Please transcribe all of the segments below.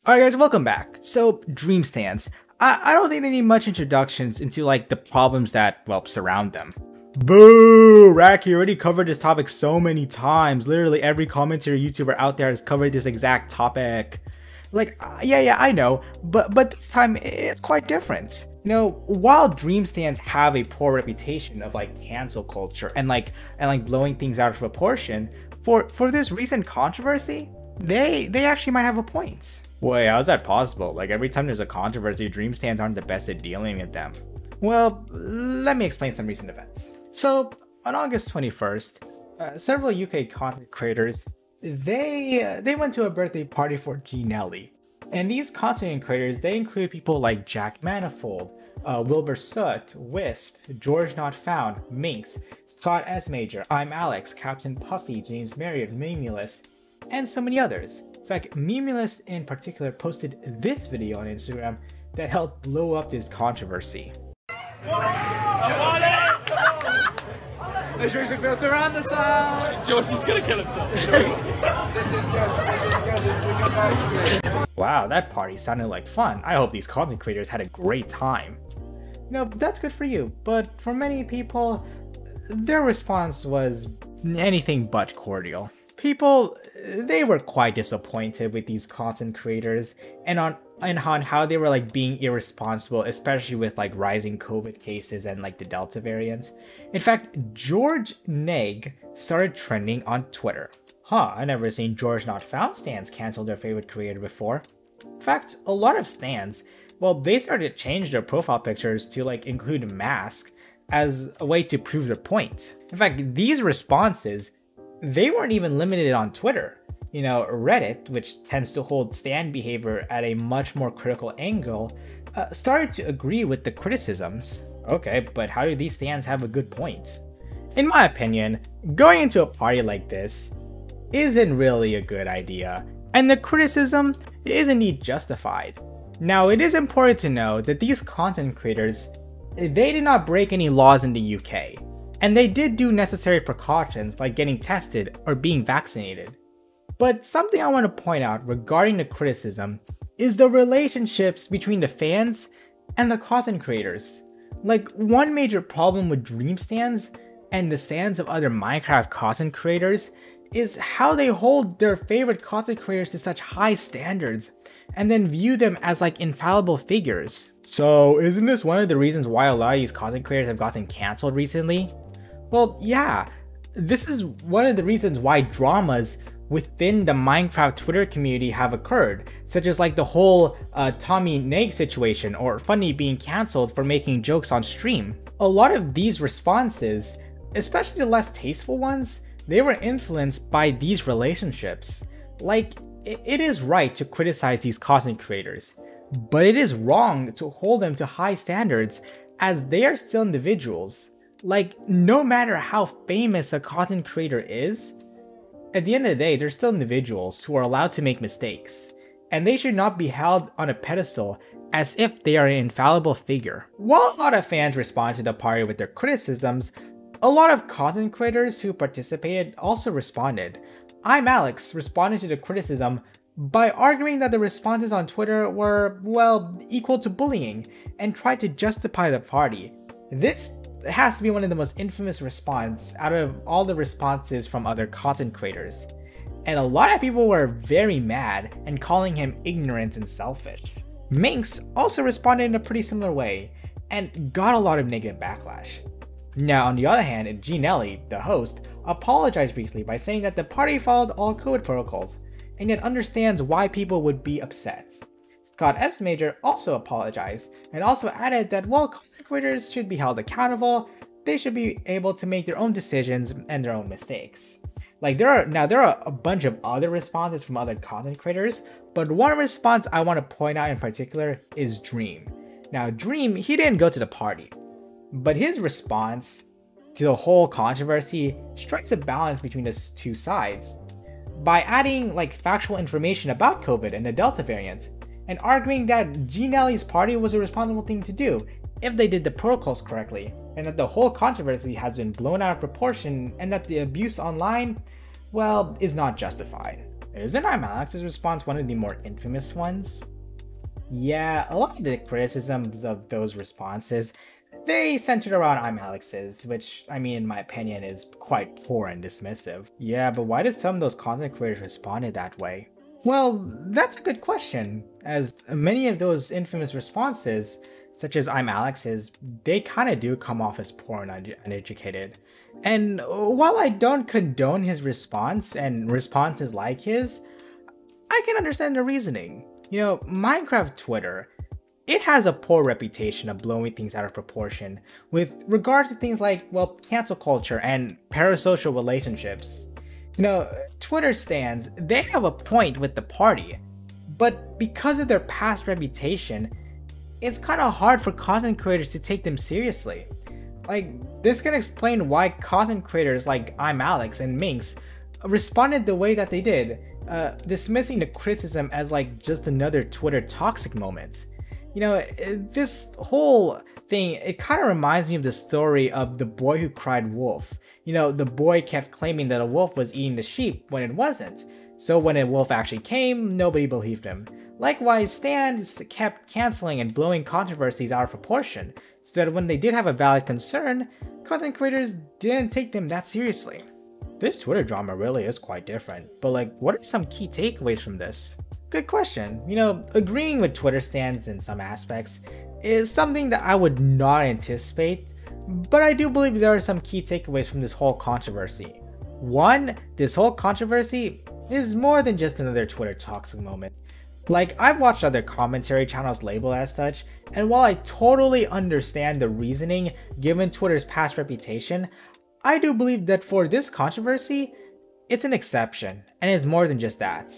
Alright guys, welcome back. So, dream stands. I don't think they need much introductions into like the problems that, well, surround them. Boo! Radecri already covered this topic so many times. Literally every commentator YouTuber out there has covered this exact topic. Like, yeah, I know, but this time it's quite different. You know, while dream stands have a poor reputation of like cancel culture and blowing things out of proportion, for this recent controversy, they actually might have a point. Wait, how's that possible? Like every time there's a controversy, dream stands aren't the best at dealing with them. Well, let me explain some recent events. So, on August 21st, several UK content creators, they went to a birthday party for GeeNelly. And these content creators, they include people like Jack Manifold, Wilbur Soot, Wisp, GeorgeNotFound, Minx, Scott S. Major, I'm Alex, Captain Puffy, James Marriott, Memeulous, and so many others. In fact, Memeulous in particular posted this video on Instagram that helped blow up this controversy. Make sure you filter around the sound. Georgie's gonna kill himself. This is good. Wow, that party sounded like fun. I hope these content creators had a great time. You know, that's good for you, but for many people, their response was anything but cordial. People, they were quite disappointed with these content creators and on how they were like being irresponsible, especially with like rising COVID cases and like the Delta variant. In fact, GeorgeNeg started trending on Twitter. I never seen GeorgeNotFound stans cancel their favorite creator before. In fact, a lot of stans, well, they started to change their profile pictures to like include a mask as a way to prove their point. In fact, these responses, they weren't even limited on Twitter. You know, Reddit, which tends to hold stan behavior at a much more critical angle, started to agree with the criticisms. Okay, but how do these stans have a good point? In my opinion, going into a party like this isn't really a good idea, and the criticism is indeed justified. Now, it is important to know that these content creators, they did not break any laws in the UK, and they did do necessary precautions like getting tested or being vaccinated. But something I want to point out regarding the criticism is the relationships between the fans and the content creators. Like, one major problem with dream stands and the stands of other Minecraft content creators is how they hold their favorite content creators to such high standards and then view them as like infallible figures. So isn't this one of the reasons why a lot of these content creators have gotten cancelled recently? Well, yeah, this is one of the reasons why dramas within the Minecraft Twitter community have occurred, such as like the whole Tommy Neg situation or Funny being cancelled for making jokes on stream. A lot of these responses, especially the less tasteful ones, they were influenced by these relationships. Like, it is right to criticize these content creators, but it is wrong to hold them to high standards as they are still individuals. Like, no matter how famous a content creator is, at the end of the day, they're still individuals who are allowed to make mistakes, and they should not be held on a pedestal as if they are an infallible figure. While a lot of fans responded to the party with their criticisms, a lot of content creators who participated also responded. I'm Alex responded to the criticism by arguing that the responses on Twitter were, well, equal to bullying and tried to justify the party. This has to be one of the most infamous responses out of all the responses from other content creators. And a lot of people were very mad and calling him ignorant and selfish. Minx also responded in a pretty similar way and got a lot of negative backlash. Now, on the other hand, GeeNelly, the host, apologized briefly by saying that the party followed all COVID protocols and yet understands why people would be upset. Scott S. Major also apologized and also added that while content creators should be held accountable, they should be able to make their own decisions and their own mistakes. Like, there are a bunch of other responses from other content creators, but one response I want to point out in particular is Dream. Now, Dream, he didn't go to the party, but his response to the whole controversy strikes a balance between the two sides by adding like factual information about COVID and the Delta variant, and arguing that GeeNelly's party was a responsible thing to do if they did the protocols correctly, and that the whole controversy has been blown out of proportion and that the abuse online, well, is not justified. Isn't IMAlex's response one of the more infamous ones? Yeah, a lot of the criticisms of those responses, they centered around IMAlex's, which, I mean, in my opinion, is quite poor and dismissive. Yeah, but why did some of those content creators respond that way? Well, that's a good question, as many of those infamous responses, such as IMAlex's, they kinda do come off as poor and uneducated. And while I don't condone his response and responses like his, I can understand the reasoning. You know, Minecraft Twitter, it has a poor reputation of blowing things out of proportion with regards to things like, well, cancel culture and parasocial relationships. You know, Twitter stans, they have a point with the party, but because of their past reputation, it's kind of hard for content creators to take them seriously. Like, this can explain why content creators like IMAlex and Minx responded the way that they did, dismissing the criticism as like just another Twitter toxic moment. You know, this whole thing, it kind of reminds me of the story of the boy who cried wolf. You know, the boy kept claiming that a wolf was eating the sheep when it wasn't. So when a wolf actually came, nobody believed him. Likewise, stans kept canceling and blowing controversies out of proportion, so that when they did have a valid concern, content creators didn't take them that seriously. This Twitter drama really is quite different, but like, what are some key takeaways from this? Good question. You know, agreeing with Twitter stans in some aspects is something that I would not anticipate, but I do believe there are some key takeaways from this whole controversy. One, this whole controversy is more than just another Twitter toxic moment. Like, I've watched other commentary channels labeled as such, and while I totally understand the reasoning given Twitter's past reputation, I do believe that for this controversy, it's an exception, and it's more than just that.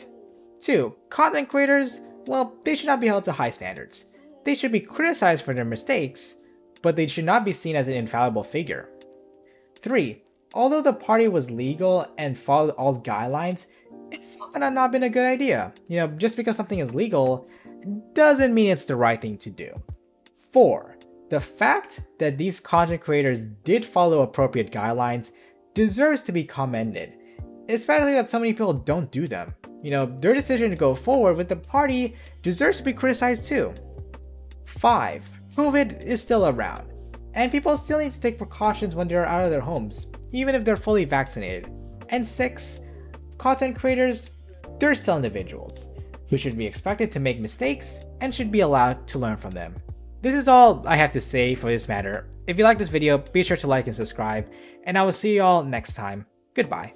2. Content creators, well, they should not be held to high standards. They should be criticized for their mistakes, but they should not be seen as an infallible figure. 3. Although the party was legal and followed all guidelines, it's still not been a good idea. You know, just because something is legal doesn't mean it's the right thing to do. 4. The fact that these content creators did follow appropriate guidelines deserves to be commended, especially that so many people don't do them. You know, their decision to go forward with the party deserves to be criticized too. 5. COVID is still around, and people still need to take precautions when they're out of their homes, even if they're fully vaccinated. And 6. Content creators, they're still individuals who should be expected to make mistakes and should be allowed to learn from them. This is all I have to say for this matter. If you like this video, be sure to like and subscribe, and I will see you all next time. Goodbye.